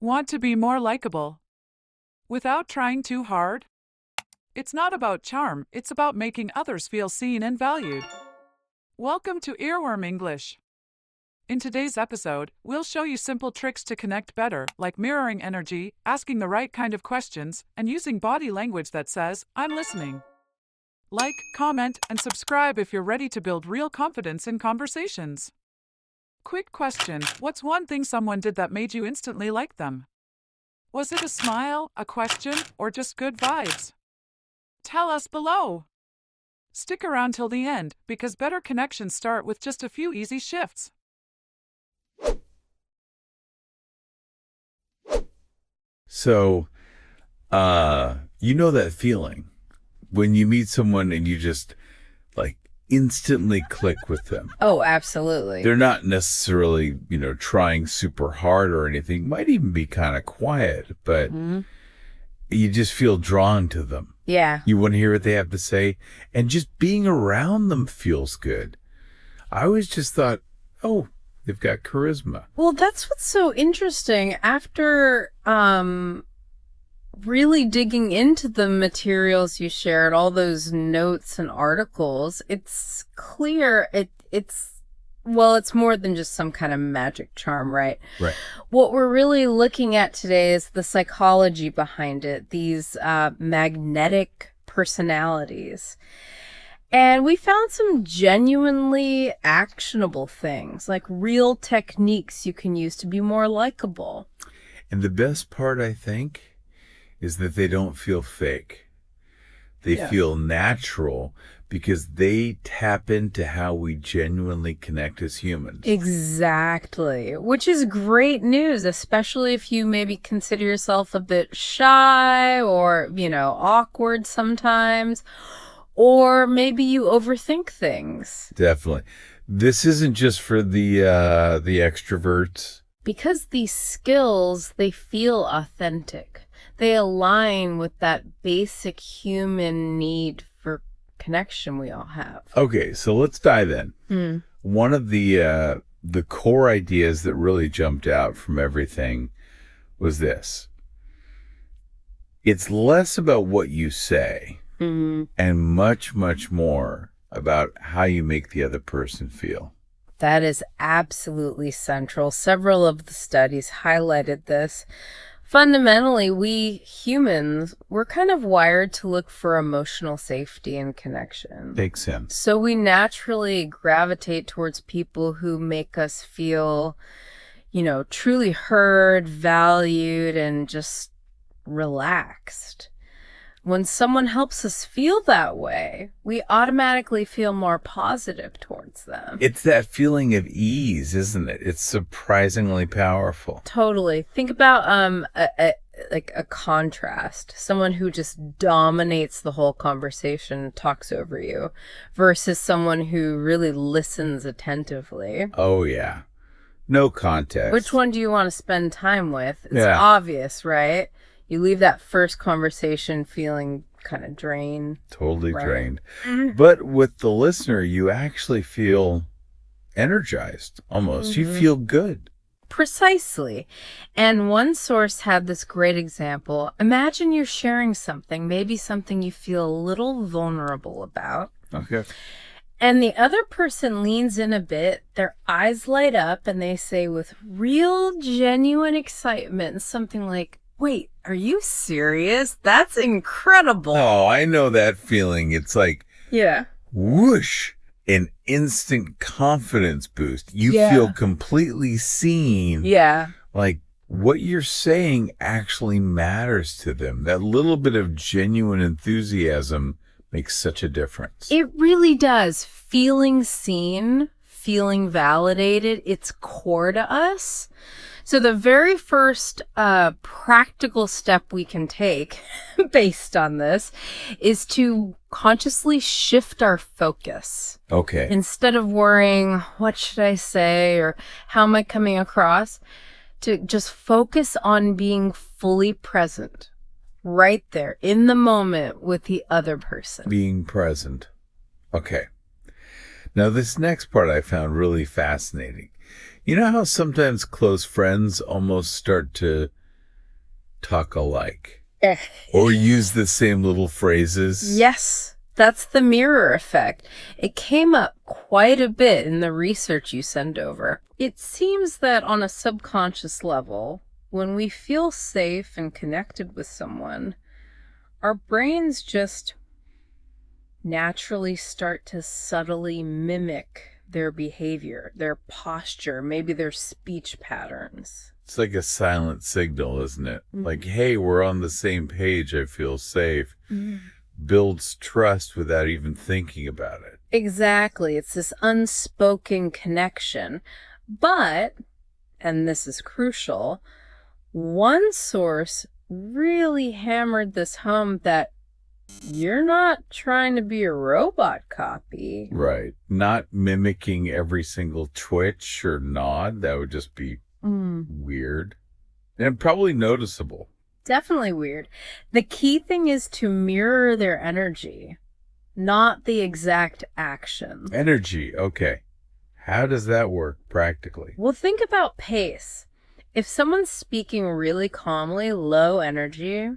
Want to be more likable without trying too hard? It's not about charm, it's about making others feel seen and valued. Welcome to Earworm English. In today's episode, we'll show you simple tricks to connect better, like mirroring energy, asking the right kind of questions, and using body language that says, "I'm listening." Like, comment, and subscribe if you're ready to build real confidence in conversations. Quick question: what's one thing someone did that made you instantly like them? Was it a smile, a question, or just good vibes? Tell us below. Stick around till the end, because better connections start with just a few easy shifts. So, you know that feeling when you meet someone and you just like instantly click with them. Oh, absolutely. They're not necessarily, trying super hard or anything. Might even be kind of quiet, but you just feel drawn to them. Yeah. You want to hear what they have to say, and just being around them feels good. I always just thought, oh, they've got charisma. Well, that's what's so interesting. After really digging into the materials you shared, all those notes and articles, it's clear it's more than just some kind of magic charm, right? Right. What we're really looking at today is the psychology behind it, these magnetic personalities. And we found some genuinely actionable things, like real techniques you can use to be more likable. And the best part, I think, is that they don't feel fake. They feel natural because they tap into how we genuinely connect as humans. Exactly. Which is great news, especially if you maybe consider yourself a bit shy or, awkward sometimes. Or maybe you overthink things. Definitely. This isn't just for the extroverts. Because these skills, they feel authentic. They align with that basic human need for connection we all have. Okay, so let's dive in. One of the core ideas that really jumped out from everything was this. It's less about what you say and much, much more about how you make the other person feel. That is absolutely central. Several of the studies highlighted this. Fundamentally, we humans, we're kind of wired to look for emotional safety and connection. Makes sense. So we naturally gravitate towards people who make us feel, truly heard, valued, and just relaxed. When someone helps us feel that way, we automatically feel more positive towards them. It's that feeling of ease, isn't it? It's surprisingly powerful. Totally. Think about a contrast. Someone who just dominates the whole conversation, talks over you, versus someone who really listens attentively. Oh, yeah. No context. Which one do you want to spend time with? It's Yeah. obvious, right? You leave that first conversation feeling kind of drained. Totally Right. drained. But with the listener, you actually feel energized almost. You feel good. Precisely. And one source had this great example. Imagine you're sharing something, maybe something you feel a little vulnerable about. Okay. And the other person leans in a bit, their eyes light up, and they say with real, genuine excitement, something like, "Wait, are you serious? That's incredible." Oh, I know that feeling. It's like Yeah. whoosh, an instant confidence boost. You Yeah. feel completely seen. Yeah. Like what you're saying actually matters to them. That little bit of genuine enthusiasm makes such a difference. It really does. Feeling seen, feeling validated, it's core to us. So the very first practical step we can take based on this is to consciously shift our focus. Okay. Instead of worrying, what should I say or how am I coming across, to just focus on being fully present right there in the moment with the other person. Being present. Okay. Now, this next part I found really fascinating. You know how sometimes close friends almost start to talk alike or use the same little phrases. Yes, that's the mirror effect. It came up quite a bit in the research you sent over. It seems that on a subconscious level, when we feel safe and connected with someone, our brains just naturally start to subtly mimic their behavior, their posture, maybe their speech patterns. It's like a silent signal, isn't it? Like, hey, we're on the same page. I feel safe. Builds trust without even thinking about it. Exactly. It's this unspoken connection. But, and this is crucial, one source really hammered this home that you're not trying to be a robot copy. Right. Not mimicking every single twitch or nod. That would just be weird. And probably noticeable. Definitely weird. The key thing is to mirror their energy, not the exact action. Energy. Okay. How does that work practically? Well, think about pace. If someone's speaking really calmly, low energy,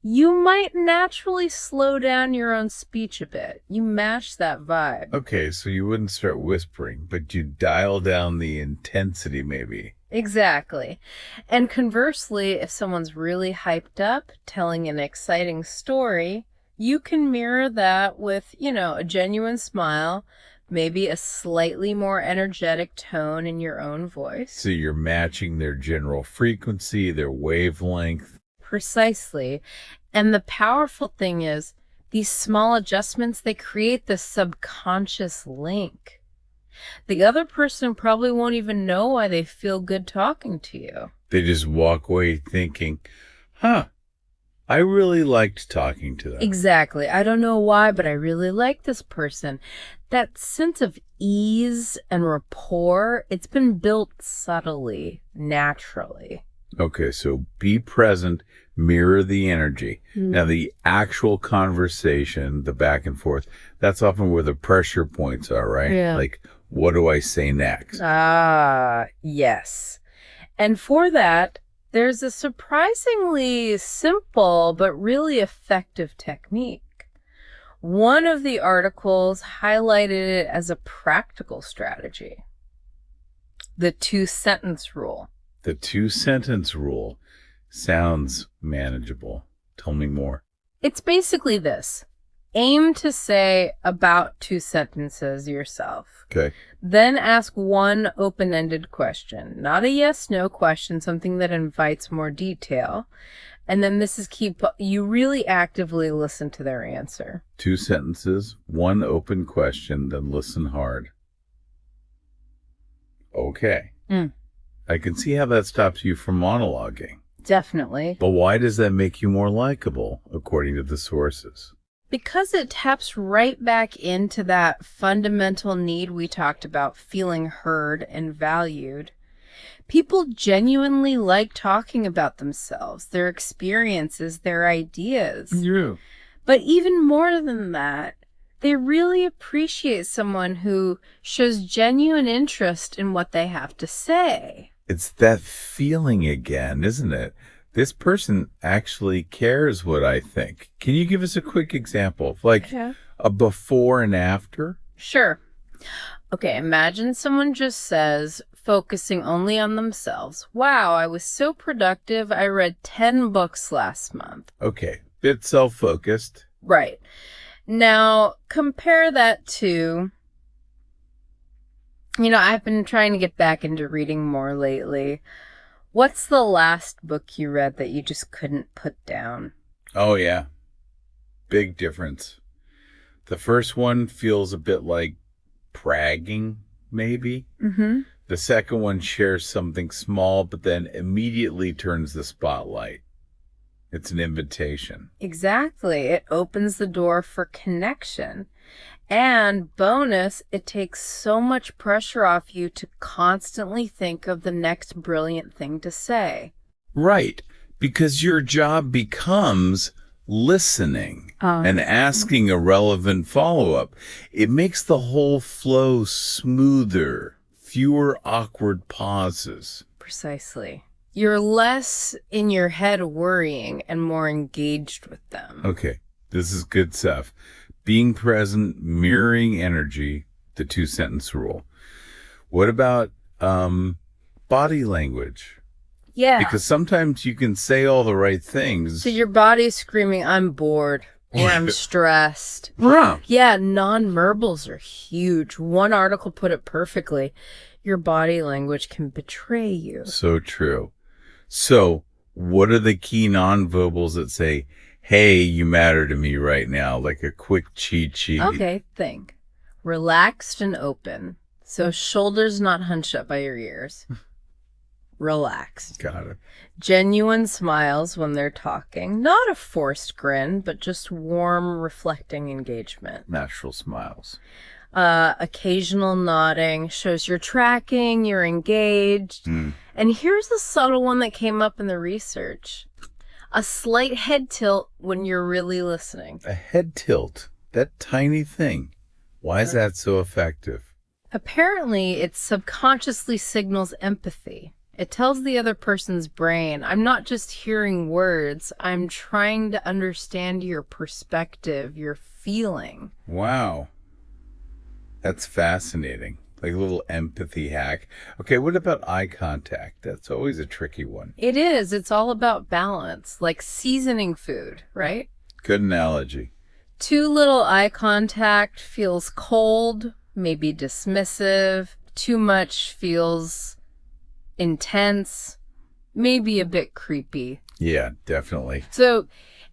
you might naturally slow down your own speech a bit. You match that vibe. Okay, so you wouldn't start whispering, but you dial down the intensity maybe. Exactly. And conversely, if someone's really hyped up, telling an exciting story, you can mirror that with, a genuine smile, maybe a slightly more energetic tone in your own voice. So you're matching their general frequency, their wavelength. Precisely. And the powerful thing is, these small adjustments, they create this subconscious link. The other person probably won't even know why they feel good talking to you. They just walk away thinking, I really liked talking to them. Exactly. I don't know why, but I really like this person. That sense of ease and rapport, it's been built subtly, naturally. Okay, so be present, mirror the energy. Now, the actual conversation, the back and forth, that's often where the pressure points are, right? Yeah. Like, what do I say next? Ah, yes. And for that, there's a surprisingly simple but really effective technique. One of the articles highlighted it as a practical strategy. The 2-sentence rule. The 2-sentence rule sounds manageable. Tell me more. It's basically this. Aim to say about 2 sentences yourself. Okay. Then ask one open-ended question, not a yes-no question, something that invites more detail. And then this is key. You really actively listen to their answer. 2 sentences, one open question, then listen hard. Okay. I can see how that stops you from monologuing. Definitely. But why does that make you more likable, according to the sources? Because it taps right back into that fundamental need we talked about, feeling heard and valued. People genuinely like talking about themselves, their experiences, their ideas. Yeah. But even more than that, they really appreciate someone who shows genuine interest in what they have to say. It's that feeling again, isn't it? This person actually cares what I think. Can you give us a quick example of a before and after? Sure. Okay, imagine someone just says, focusing only on themselves, wow, I was so productive, I read 10 books last month. Okay, bit self-focused. Right. Now, compare that to, I've been trying to get back into reading more lately. What's the last book you read that you just couldn't put down? Oh, yeah. Big difference. The first one feels a bit like bragging, maybe. Mm-hmm. The second one shares something small, but then immediately turns the spotlight. It's an invitation. Exactly. It opens the door for connection. And bonus, it takes so much pressure off you to constantly think of the next brilliant thing to say. Right. Because your job becomes listening and asking a relevant follow-up. It makes the whole flow smoother, fewer awkward pauses. Precisely. You're less in your head worrying and more engaged with them. Okay, this is good stuff. Being present, mirroring energy, the 2-sentence rule. What about body language? Yeah. Because sometimes you can say all the right things. So your body's screaming, I'm bored, or I'm stressed. Wrong. Yeah, nonverbals are huge. One article put it perfectly. Your body language can betray you. So true. So what are the key nonverbals that say, hey, you matter to me right now, like a quick cheat sheet? Okay, think. Relaxed and open. So shoulders not hunched up by your ears. Relaxed. Got it. Genuine smiles when they're talking. Not a forced grin, but just warm, reflecting engagement. Natural smiles. Occasional nodding shows you're tracking, you're engaged. And here's a subtle one that came up in the research. A slight head tilt when you're really listening. A head tilt. That tiny thing. Why is that so effective? Apparently, it subconsciously signals empathy. It tells the other person's brain, I'm not just hearing words, I'm trying to understand your perspective, your feeling. Wow. That's fascinating. Like a little empathy hack. Okay, what about eye contact? That's always a tricky one. It is. It's all about balance, like seasoning food, right? Good analogy. Too little eye contact feels cold, maybe dismissive. Too much feels intense, maybe a bit creepy. Yeah, definitely. So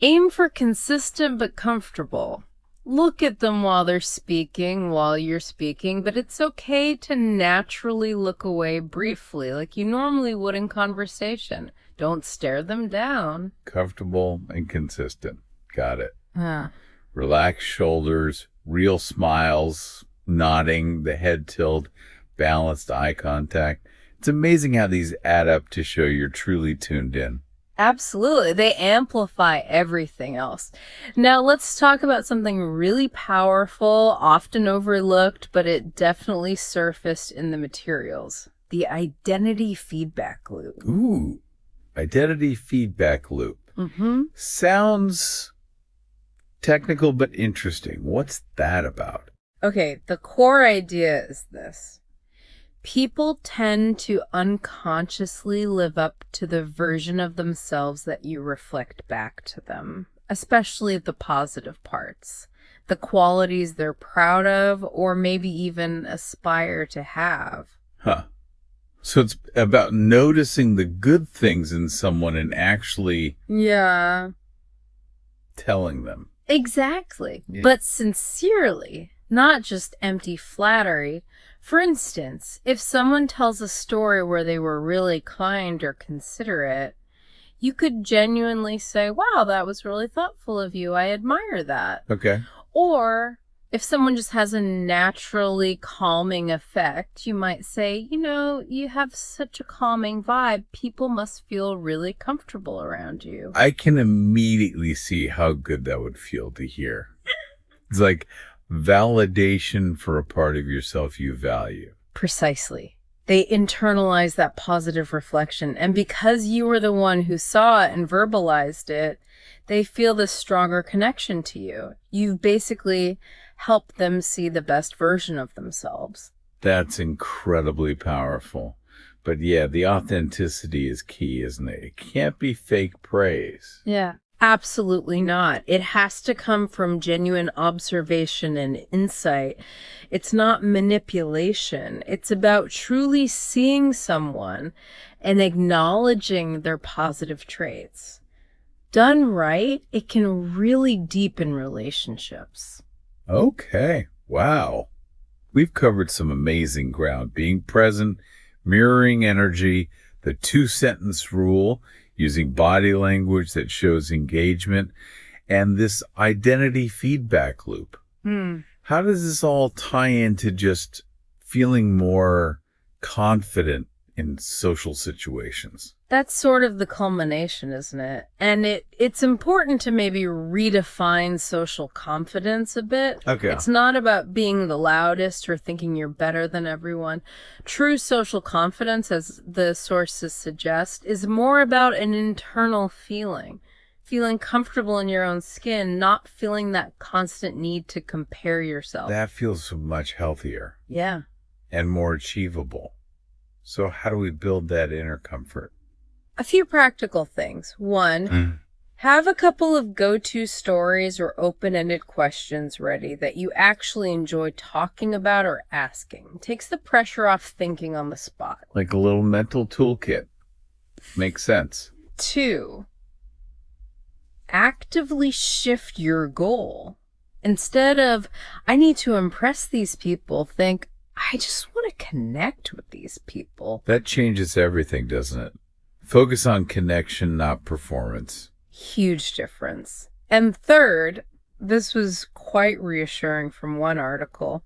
aim for consistent but comfortable. Look at them while they're speaking, while you're speaking, but it's okay to naturally look away briefly, like you normally would in conversation. Don't stare them down. Comfortable and consistent. Got it. Relaxed shoulders, real smiles, nodding, the head tilt, balanced eye contact. It's amazing how these add up to show you're truly tuned in. Absolutely. They amplify everything else. Now let's talk about something really powerful, often overlooked, but it definitely surfaced in the materials. The identity feedback loop. Ooh, identity feedback loop. Sounds technical but interesting. What's that about? Okay, the core idea is this. People tend to unconsciously live up to the version of themselves that you reflect back to them, especially the positive parts, the qualities they're proud of, or maybe even aspire to have. Huh. So it's about noticing the good things in someone and actually telling them. Exactly. Yeah. But sincerely, not just empty flattery. For instance, if someone tells a story where they were really kind or considerate, you could genuinely say, wow, that was really thoughtful of you. I admire that. Okay. Or if someone just has a naturally calming effect, you might say, you know, you have such a calming vibe. People must feel really comfortable around you. I can immediately see how good that would feel to hear. It's like validation for a part of yourself you value. Precisely. They internalize that positive reflection. And because you were the one who saw it and verbalized it, they feel this stronger connection to you. You basically help them see the best version of themselves. That's incredibly powerful. But yeah, the authenticity is key, isn't it? It can't be fake praise. Yeah. Absolutely not. It has to come from genuine observation and insight. It's not manipulation. It's about truly seeing someone and acknowledging their positive traits. Done right, it can really deepen relationships. Okay. Wow. We've covered some amazing ground. Being present, mirroring energy, the 2-sentence rule, using body language that shows engagement, and this identity feedback loop. How does this all tie into just feeling more confident in social situations? That's sort of the culmination, isn't it? And it's important to maybe redefine social confidence a bit. Okay. It's not about being the loudest or thinking you're better than everyone. True social confidence, as the sources suggest, is more about an internal feeling comfortable in your own skin, not feeling that constant need to compare yourself. That feels much healthier. Yeah. And more achievable. So how do we build that inner comfort? A few practical things. One, have a couple of go-to stories or open-ended questions ready that you actually enjoy talking about or asking. It takes the pressure off thinking on the spot. Like a little mental toolkit. Makes sense. 2, actively shift your goal. Instead of, I need to impress these people, think, I just want to connect with these people. That changes everything, doesn't it? Focus on connection, not performance. Huge difference. And 3rd, this was quite reassuring from one article.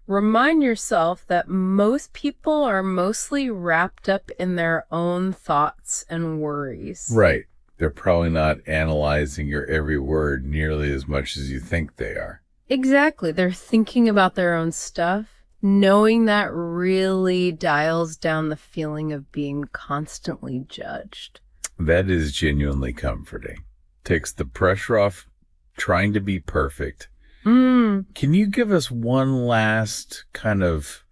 Remind yourself that most people are mostly wrapped up in their own thoughts and worries. Right. They're probably not analyzing your every word nearly as much as you think they are. Exactly. They're thinking about their own stuff. Knowing that really dials down the feeling of being constantly judged. That is genuinely comforting. Takes the pressure off trying to be perfect. Can you give us one last kind of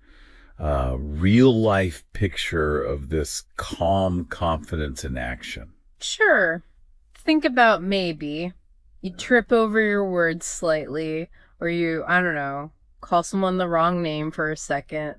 real life picture of this calm confidence in action? Sure. Think about maybe you trip over your words slightly, or you, I don't know, call someone the wrong name for a second.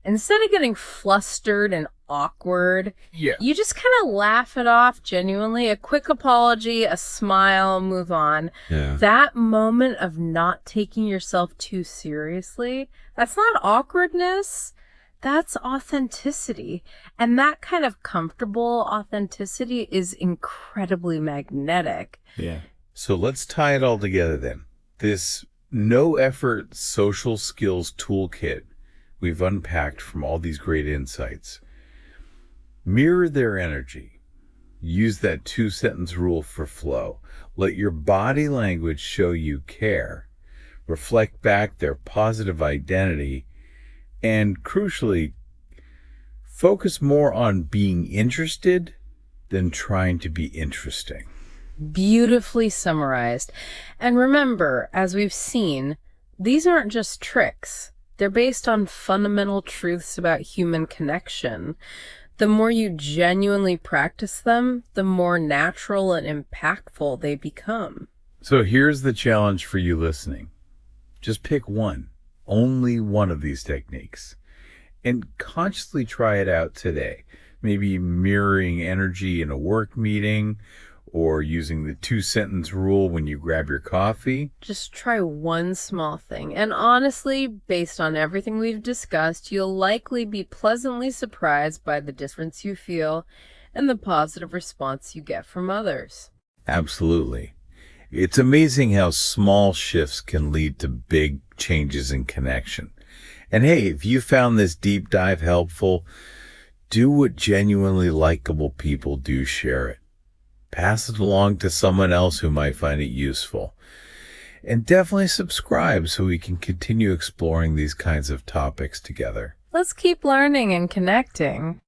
Instead of getting flustered and awkward, you just kind of laugh it off genuinely. A quick apology, a smile, move on. Yeah. That moment of not taking yourself too seriously, that's not awkwardness. That's authenticity. And that kind of comfortable authenticity is incredibly magnetic. Yeah. So let's tie it all together then. This no effort social skills toolkit we've unpacked from all these great insights. Mirror their energy. Use that 2-sentence rule for flow. Let your body language show you care. Reflect back their positive identity. And crucially, focus more on being interested than trying to be interesting. Beautifully summarized. And remember, as we've seen, these aren't just tricks. They're based on fundamental truths about human connection. The more you genuinely practice them, the more natural and impactful they become. So here's the challenge for you listening. Just pick one, only one of these techniques, and consciously try it out today. Maybe mirroring energy in a work meeting, or using the 2-sentence rule when you grab your coffee. Just try one small thing. And honestly, based on everything we've discussed, you'll likely be pleasantly surprised by the difference you feel and the positive response you get from others. Absolutely. It's amazing how small shifts can lead to big changes in connection. And hey, if you found this deep dive helpful, do what genuinely likable people do, share it. Pass it along to someone else who might find it useful. And definitely subscribe so we can continue exploring these kinds of topics together. Let's keep learning and connecting.